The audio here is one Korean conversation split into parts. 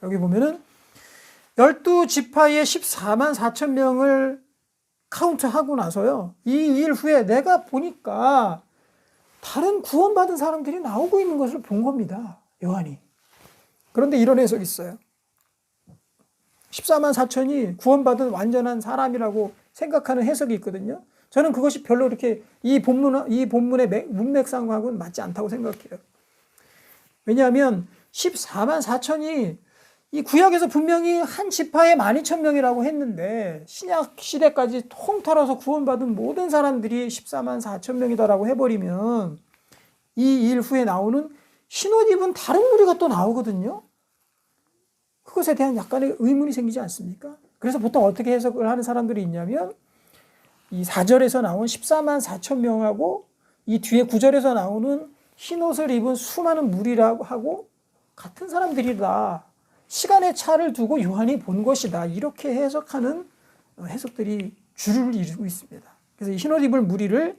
여기 보면은 12지파의 14만 4천 명을 카운트하고 나서요. 이 일 후에 내가 보니까 다른 구원받은 사람들이 나오고 있는 것을 본 겁니다. 요한이. 그런데 이런 해석이 있어요. 14만 4천이 구원받은 완전한 사람이라고 생각하는 해석이 있거든요. 저는 그것이 별로 이렇게 이 본문의 문맥상하고는 맞지 않다고 생각해요. 왜냐하면 14만 4천이 이 구약에서 분명히 한 지파에 12,000명이라고 했는데 신약 시대까지 통틀어서 구원받은 모든 사람들이 14만 4천 명이다라고 해버리면 이 일 후에 나오는 흰옷 입은 다른 무리가 또 나오거든요. 그것에 대한 약간의 의문이 생기지 않습니까? 그래서 보통 어떻게 해석을 하는 사람들이 있냐면 이 4절에서 나온 14만 4천 명하고 이 뒤에 9절에서 나오는 흰옷을 입은 수많은 무리라고 하고 같은 사람들이다. 시간의 차를 두고 요한이 본 것이다. 이렇게 해석하는 해석들이 주를 이루고 있습니다. 그래서 이 흰옷 입은 무리를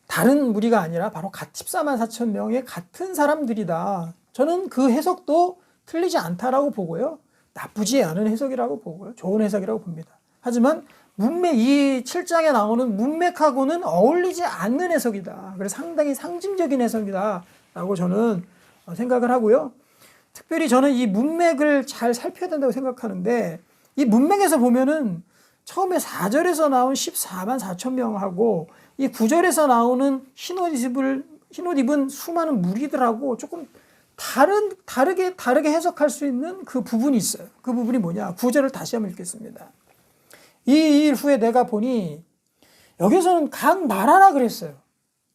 다른 무리가 아니라 바로 14만 4천 명의 같은 사람들이다. 저는 그 해석도 틀리지 않다라고 보고요. 나쁘지 않은 해석이라고 보고요. 좋은 해석이라고 봅니다. 하지만 이 7장에 나오는 문맥하고는 어울리지 않는 해석이다. 그래서 상당히 상징적인 해석이다 라고 저는 생각을 하고요. 특별히 저는 이 문맥을 잘 살펴야 된다고 생각하는데 이 문맥에서 보면은 처음에 4절에서 나온 14만 4천 명하고 이 9절에서 나오는 흰옷 입은 수많은 무리들하고 조금 다르게 해석할 수 있는 그 부분이 있어요. 그 부분이 뭐냐? 9절을 다시 한번 읽겠습니다. 이 일 후에 내가 보니 여기서는 각 나라라 그랬어요.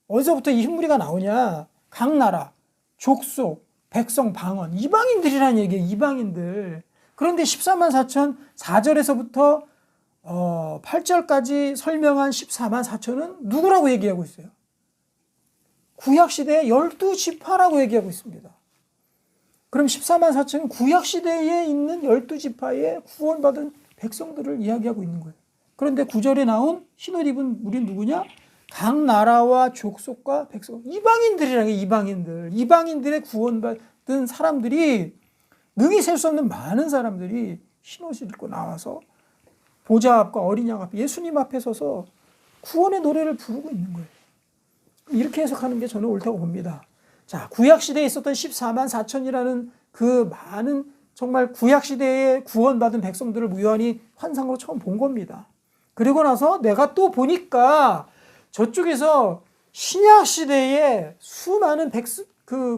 어디서부터 이 흰무리가 나오냐? 각 나라, 족속, 백성, 방언, 이방인들이라는 얘기예요. 이방인들. 그런데 14만 4천 4절에서부터 8절까지 설명한 14만 4천은 누구라고 얘기하고 있어요? 구약시대의 12지파라고 얘기하고 있습니다. 그럼 14만 4천은 구약시대에 있는 12지파의 구원받은 백성들을 이야기하고 있는 거예요. 그런데 9절에 나온 흰옷 입은 무리는 누구냐? 각 나라와 족속과 백성, 이방인들이라는 게 이방인들. 이방인들의 구원받은 사람들이 능히 셀 수 없는 많은 사람들이 흰옷을 입고 나와서 보좌 앞과 어린 양 앞, 예수님 앞에 서서 구원의 노래를 부르고 있는 거예요. 이렇게 해석하는 게 저는 옳다고 봅니다. 자, 구약시대에 있었던 14만 4천이라는 그 많은 정말 구약시대에 구원받은 백성들을 요한이 환상으로 처음 본 겁니다. 그리고 나서 내가 또 보니까 저쪽에서 신약시대에 수많은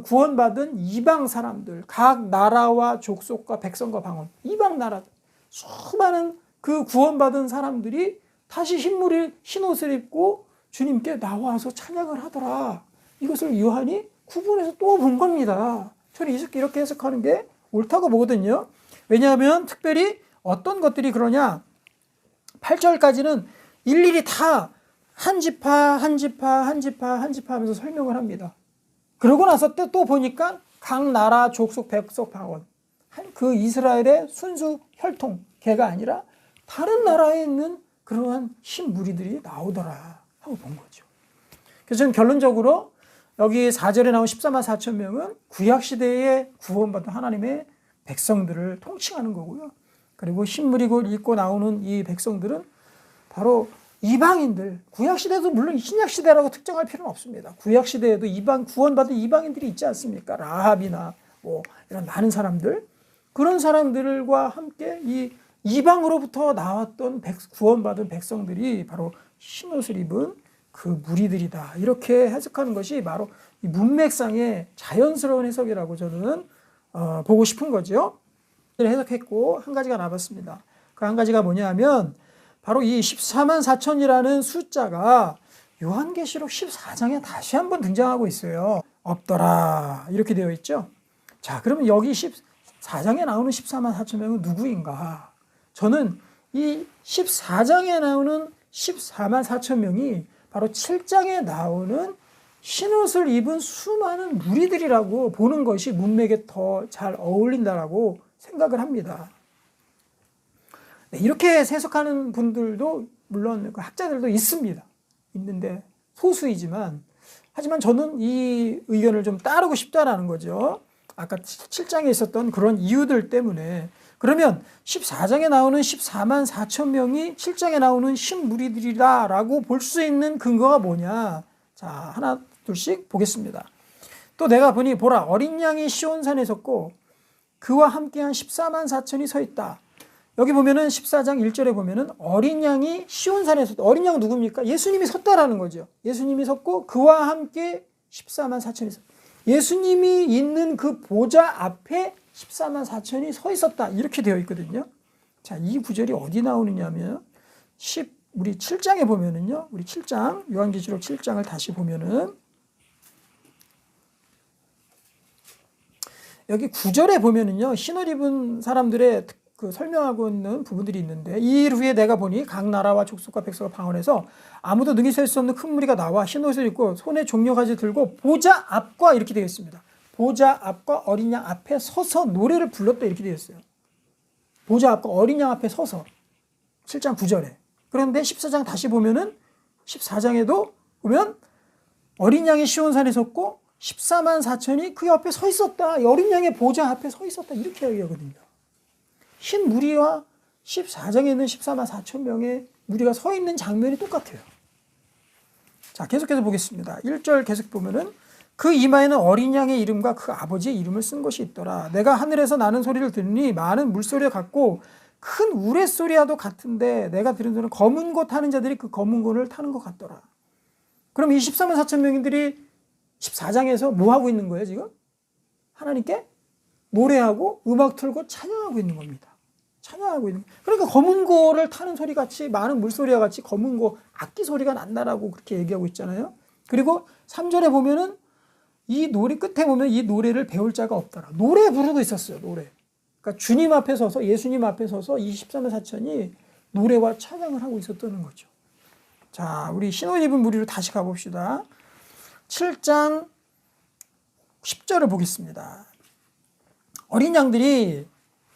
구원받은 이방 사람들, 각 나라와 족속과 백성과 방언, 이방 나라, 수많은 그 구원받은 사람들이 다시 흰옷을 입고 주님께 나와서 찬양을 하더라. 이것을 요한이 구분해서 또 본 겁니다. 저는 이렇게 해석하는 게 옳다고 보거든요. 왜냐하면 특별히 어떤 것들이 그러냐. 8절까지는 일일이 다 한 지파 하면서 설명을 합니다. 그러고 나서 또 보니까 각 나라, 족속, 백성, 방언, 그 이스라엘의 순수 혈통계가 아니라 다른 나라에 있는 그러한 흰 무리들이 나오더라 하고 본 거죠. 그래서 저는 결론적으로 여기 4절에 나온 14만 4천 명은 구약시대에 구원받은 하나님의 백성들을 통칭하는 거고요. 그리고 흰무리를 입고 나오는 이 백성들은 바로 이방인들, 구약시대도 물론 신약시대라고 특정할 필요는 없습니다. 구약시대에도 구원받은 이방인들이 있지 않습니까? 라합이나 이런 많은 사람들, 그런 사람들과 함께 이 이방으로부터 나왔던 구원받은 백성들이 바로 흰옷을 입은 그 무리들이다. 이렇게 해석하는 것이 바로 이 문맥상의 자연스러운 해석이라고 저는 보고 싶은 거죠. 해석했고 한 가지가 남았습니다. 그 한 가지가 뭐냐 하면 바로 이 14만 4천이라는 숫자가 요한계시록 14장에 다시 한번 등장하고 있어요. 없더라 이렇게 되어 있죠. 자, 그러면 여기 14장에 나오는 14만 4천 명은 누구인가? 저는 이 14장에 나오는 14만 4천 명이 바로 7장에 나오는 흰옷을 입은 수많은 무리들이라고 보는 것이 문맥에 더 잘 어울린다라고 생각을 합니다. 네, 이렇게 해석하는 분들도 물론 학자들도 있습니다. 있는데 소수이지만 하지만 저는 이 의견을 좀 따르고 싶다라는 거죠. 아까 7장에 있었던 그런 이유들 때문에. 그러면 14장에 나오는 14만 4천 명이 7장에 나오는 신무리들이다라고 볼 수 있는 근거가 뭐냐. 자, 하나 둘씩 보겠습니다. 또 내가 보니 보라, 어린 양이 시온산에 섰고 그와 함께한 14만 4천이 서 있다. 여기 보면은 14장 1절에 보면은 어린 양이 시온산에 섰다. 어린 양은 누굽니까? 예수님이 섰다라는 거죠. 예수님이 섰고 그와 함께 14만 4천이 섰다. 예수님이 있는 그 보좌 앞에 14만 4천이 서 있었다. 이렇게 되어 있거든요. 자, 이 구절이 어디 나오느냐면 우리 7장에 보면은요. 우리 7장 요한계시록 7장을 다시 보면은 여기 9절에 보면은요. 흰옷 입은 사람들의 그 설명하고 있는 부분들이 있는데 이 일 후에 내가 보니 각 나라와 족속과 백성과 방언에서 아무도 능히 셀 수 없는 큰 무리가 나와 흰옷을 입고 손에 종려가지 들고 보좌 앞과 이렇게 되어 있습니다. 보좌 앞과 어린 양 앞에 서서 노래를 불렀다 이렇게 되어 있어요. 보좌 앞과 어린 양 앞에 서서 7장 9절에. 그런데 14장 다시 보면은 14장에도 보면 어린 양이 시온산에 섰고 14만 4천이 그 옆에 서 있었다. 어린 양의 보좌 앞에 서 있었다. 이렇게 이야기하거든요. 흰 무리와 14장에 있는 14만 4천 명의 무리가 서 있는 장면이 똑같아요. 자, 계속해서 보겠습니다. 1절 계속 보면은 그 이마에는 어린 양의 이름과 그 아버지의 이름을 쓴 것이 있더라. 내가 하늘에서 나는 소리를 들으니 많은 물소리가 같고 큰 우레소리와도 같은데 내가 들은 소리는 검은 고 타는 자들이 그 검은 고를 타는 것 같더라. 그럼 이 14만 4천 명들이 14장에서 뭐 하고 있는 거예요, 지금? 하나님께 노래하고 음악 틀고 찬양하고 있는 겁니다. 찬양하고 있는. 그러니까 검은 고를 타는 소리 같이 많은 물소리와 같이 검은 고 악기 소리가 난다라고 그렇게 얘기하고 있잖아요. 그리고 3절에 보면은 이 노래 끝에 보면 이 노래를 배울 자가 없더라. 노래 부르고 있었어요, 노래. 그러니까 주님 앞에 서서 예수님 앞에 서서 이 14만 4천이 노래와 찬양을 하고 있었다는 거죠. 자, 우리 흰옷 입은 무리로 다시 가봅시다. 7장 10절을 보겠습니다. 어린 양들이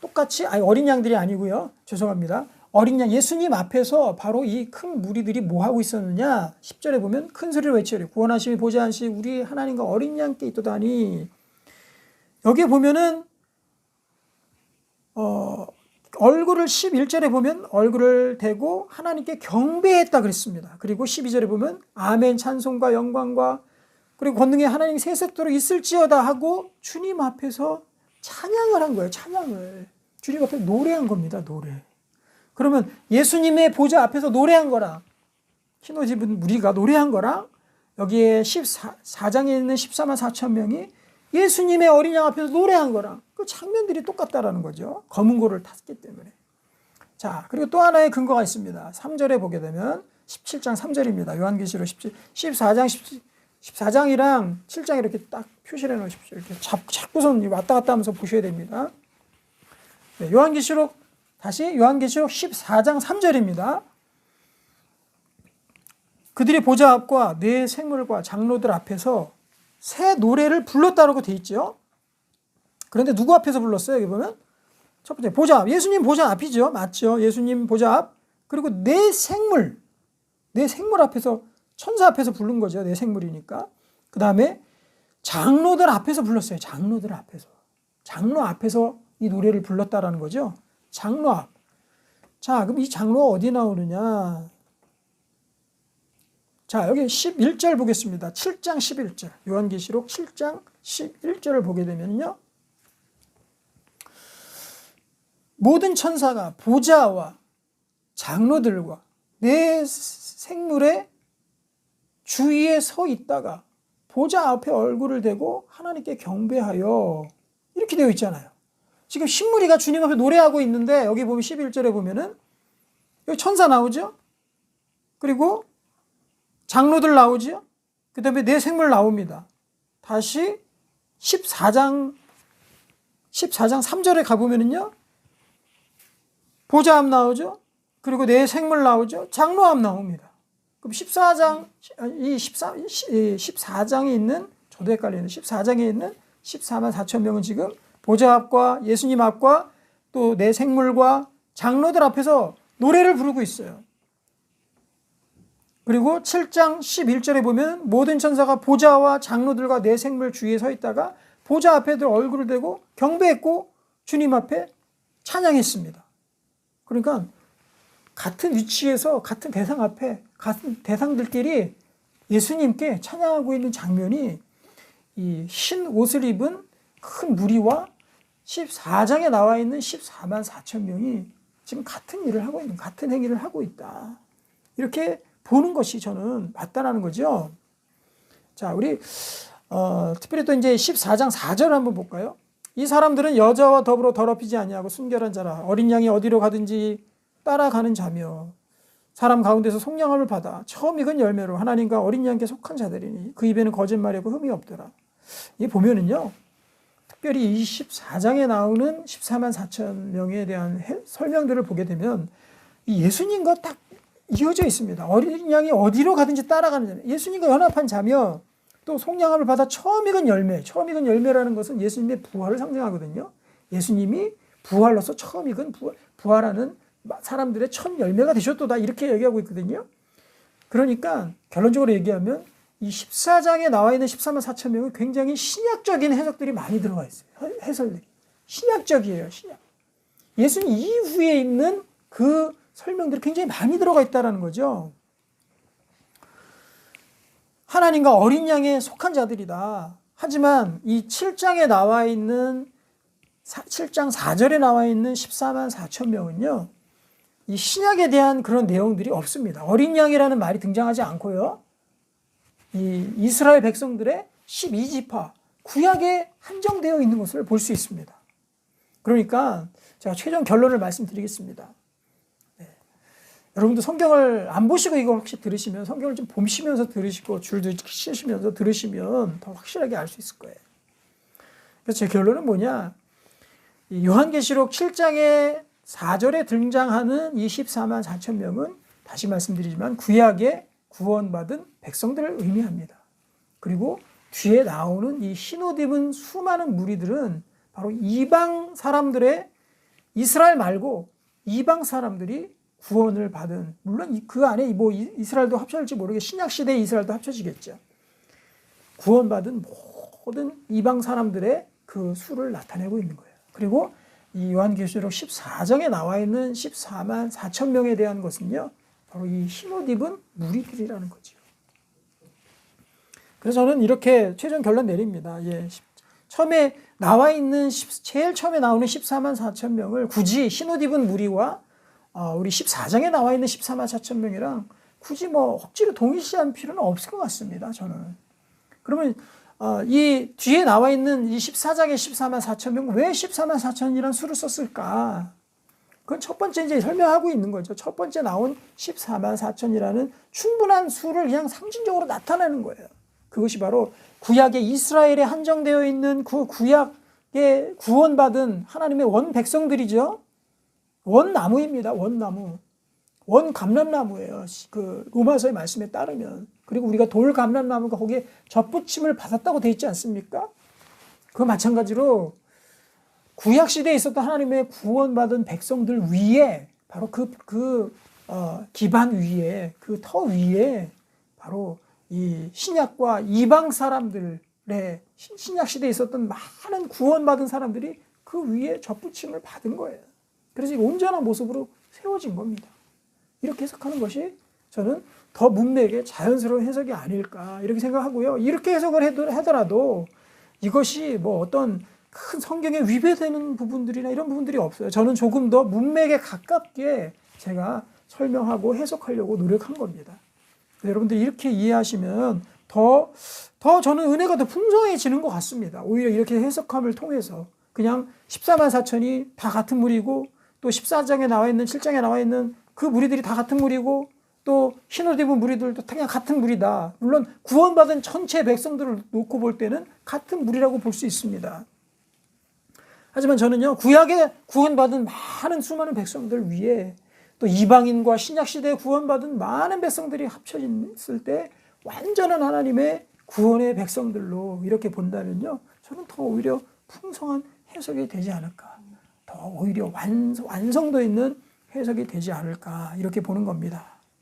똑같이, 어린 양들이 아니고요. 죄송합니다. 어린 양 예수님 앞에서 바로 이 큰 무리들이 뭐 하고 있었느냐? 10절에 보면 큰 소리를 외치리 구원하심이 보좌하시 우리 하나님과 어린 양께 있도다니. 여기 보면은 얼굴을 11절에 보면 얼굴을 대고 하나님께 경배했다 그랬습니다. 그리고 12절에 보면 아멘 찬송과 영광과 그리고 권능의 하나님 세세토록 있을지어다 하고 주님 앞에서 찬양을 한 거예요. 찬양을. 주님 앞에 노래한 겁니다. 노래. 그러면 예수님의 보좌 앞에서 노래한 거랑 흰옷 입은 무리가 노래한 거랑 여기에 14장에 있는 14만 4천 명이 예수님의 어린 양 앞에서 노래한 거랑 그 장면들이 똑같다라는 거죠. 검은 고를 탔기 때문에. 자, 그리고 또 하나의 근거가 있습니다. 3절에 보게 되면 17장 3절입니다. 요한계시록 14장이랑 7장 이렇게 딱 표시를 해 놓으십시오. 이렇게 자꾸선 왔다 갔다 하면서 보셔야 됩니다. 네, 요한계시록 14장 3절입니다. 그들이 보좌 앞과 네 생물과 장로들 앞에서 새 노래를 불렀다라고 돼 있죠. 그런데 누구 앞에서 불렀어요? 여기 보면 첫 번째 보좌 앞, 예수님 보좌 앞이죠. 맞죠? 예수님 보좌 앞. 그리고 네 생물 앞에서 천사 앞에서 부른 거죠. 네 생물이니까. 그 다음에 장로들 앞에서 불렀어요. 장로들 앞에서. 장로 앞에서 이 노래를 불렀다라는 거죠. 장로 앞. 자, 그럼 이 장로가 어디 나오느냐? 자, 여기 11절 보겠습니다. 7장 11절. 요한계시록 7장 11절을 보게 되면요. 모든 천사가 보좌와 장로들과 네 생물의 주위에 서 있다가 보좌 앞에 얼굴을 대고 하나님께 경배하여 이렇게 되어 있잖아요. 지금 신무리가 주님 앞에 노래하고 있는데 여기 보면 11절에 보면은 여기 천사 나오죠? 그리고 장로들 나오죠? 그 다음에 네 생물 나옵니다. 다시 14장 3절에 가보면은요. 보좌 앞 나오죠? 그리고 네 생물 나오죠? 장로 앞 나옵니다. 그럼 14장에 있는, 저도 헷갈리는 14장에 있는 14만 4천 명은 지금 보좌 앞과 예수님 앞과 또 네 생물과 장로들 앞에서 노래를 부르고 있어요. 그리고 7장 11절에 보면 모든 천사가 보좌와 장로들과 내 생물 주위에 서 있다가 보좌 앞에 들 얼굴을 대고 경배했고 주님 앞에 찬양했습니다. 그러니까 같은 위치에서 같은 대상 앞에 같은 대상들끼리 예수님께 찬양하고 있는 장면이 이 흰 옷을 입은 큰 무리와 14장에 나와 있는 14만 4천 명이 지금 같은 일을 하고 있는, 같은 행위를 하고 있다. 이렇게 보는 것이 저는 맞다라는 거죠. 자, 우리 특별히 또 이제 14장 4절 한번 볼까요? 이 사람들은 여자와 더불어 더럽히지 아니하고 순결한 자라 어린 양이 어디로 가든지 따라가는 자며 사람 가운데서 속량함을 받아 처음 익은 열매로 하나님과 어린 양께 속한 자들이니 그 입에는 거짓말이고 흠이 없더라. 이 보면은요, 특별히 24장에 나오는 14만 4천 명에 대한 설명들을 보게 되면 이 예수님과 딱 이어져 있습니다. 어린 양이 어디로 가든지 따라가는 자며 예수님과 연합한 자며 또 속량함을 받아 처음 익은 열매. 처음 익은 열매라는 것은 예수님의 부활을 상징하거든요. 예수님이 부활로서 처음 익은 부활하는 사람들의 첫 열매가 되셨도다 이렇게 얘기하고 있거든요. 그러니까 결론적으로 얘기하면 이 14장에 나와 있는 14만 4천 명은 굉장히 신약적인 해석들이 많이 들어가 있어요. 해설들이. 신약적이에요. 신약. 예수님 이후에 있는 그 설명들이 굉장히 많이 들어가 있다는 거죠. 하나님과 어린 양에 속한 자들이다. 하지만 이 7장에 나와 있는 7장 4절에 나와 있는 14만 4천 명은요. 이 신약에 대한 그런 내용들이 없습니다. 어린 양이라는 말이 등장하지 않고요. 이 이스라엘 백성들의 12지파 구약에 한정되어 있는 것을 볼 수 있습니다. 그러니까 제가 최종 결론을 말씀드리겠습니다. 여러분도 성경을 안 보시고 이거 혹시 들으시면 성경을 좀 보시면서 들으시고 줄도 치시면서 들으시면 더 확실하게 알 수 있을 거예요. 그래서 제 결론은 뭐냐? 이 요한계시록 7장의 4절에 등장하는 24만 4천 명은 다시 말씀드리지만 구약에 구원받은 백성들을 의미합니다. 그리고 뒤에 나오는 이 흰옷 입은 수많은 무리들은 바로 이방 사람들의 이스라엘 말고 이방 사람들이 구원을 받은, 물론 그 안에 뭐 이스라엘도 합쳐질지 모르게 신약 시대의 이스라엘도 합쳐지겠죠. 구원받은 모든 이방 사람들의 그 수를 나타내고 있는 거예요. 그리고 이 요한계시록 14장에 나와 있는 14만 4천 명에 대한 것은요, 바로 이 흰옷 입은 무리들이라는 거죠. 그래서 저는 이렇게 최종 결론 내립니다. 예, 처음에 나와 있는 제일 처음에 나오는 14만 4천 명을 굳이 흰옷 입은 무리와 우리 14장에 나와 있는 14만 4천 명이랑 굳이 뭐 억지로 동일시할 필요는 없을 것 같습니다. 저는. 그러면 이 뒤에 나와 있는 이 14장의 14만 4천 명, 왜 14만 4천이라는 수를 썼을까? 그건 첫 번째 이제 설명하고 있는 거죠. 첫 번째 나온 14만 4천이라는 충분한 수를 그냥 상징적으로 나타내는 거예요. 그것이 바로 구약의 이스라엘에 한정되어 있는 그 구약에 구원받은 하나님의 원 백성들이죠. 원나무입니다. 원나무. 원감람나무예요. 그 로마서의 말씀에 따르면. 그리고 우리가 돌감람나무가 거기에 젖붙임을 받았다고 되어 있지 않습니까? 그와 마찬가지로 구약 시대에 있었던 하나님의 구원받은 백성들 위에 바로 기반 위에 그 터 위에 바로 이 신약과 이방 사람들의 신약 시대에 있었던 많은 구원받은 사람들이 그 위에 젖붙임을 받은 거예요. 그래서 온전한 모습으로 세워진 겁니다. 이렇게 해석하는 것이 저는 더 문맥의 자연스러운 해석이 아닐까 이렇게 생각하고요. 이렇게 해석을 하더라도 이것이 뭐 어떤 큰 성경에 위배되는 부분들이나 이런 부분들이 없어요. 저는 조금 더 문맥에 가깝게 제가 설명하고 해석하려고 노력한 겁니다. 여러분들 이렇게 이해하시면 더 저는 은혜가 더 풍성해지는 것 같습니다. 오히려 이렇게 해석함을 통해서 그냥 14만 4천이 다 같은 무리고 또 14장에 나와 있는 7장에 나와 있는 그 무리들이 다 같은 무리고 또 흰옷 입은 무리들도 그냥 같은 무리다. 물론 구원받은 전체 백성들을 놓고 볼 때는 같은 무리라고 볼 수 있습니다. 하지만 저는요, 구약에 구원받은 많은 수많은 백성들 위에 또 이방인과 신약시대에 구원받은 많은 백성들이 합쳐졌을 때 완전한 하나님의 구원의 백성들로 이렇게 본다면요, 저는 더 오히려 풍성한 해석이 되지 않을까. 더 오히려 완성도 있는 해석이 되지 않을까. 이렇게 보는 겁니다.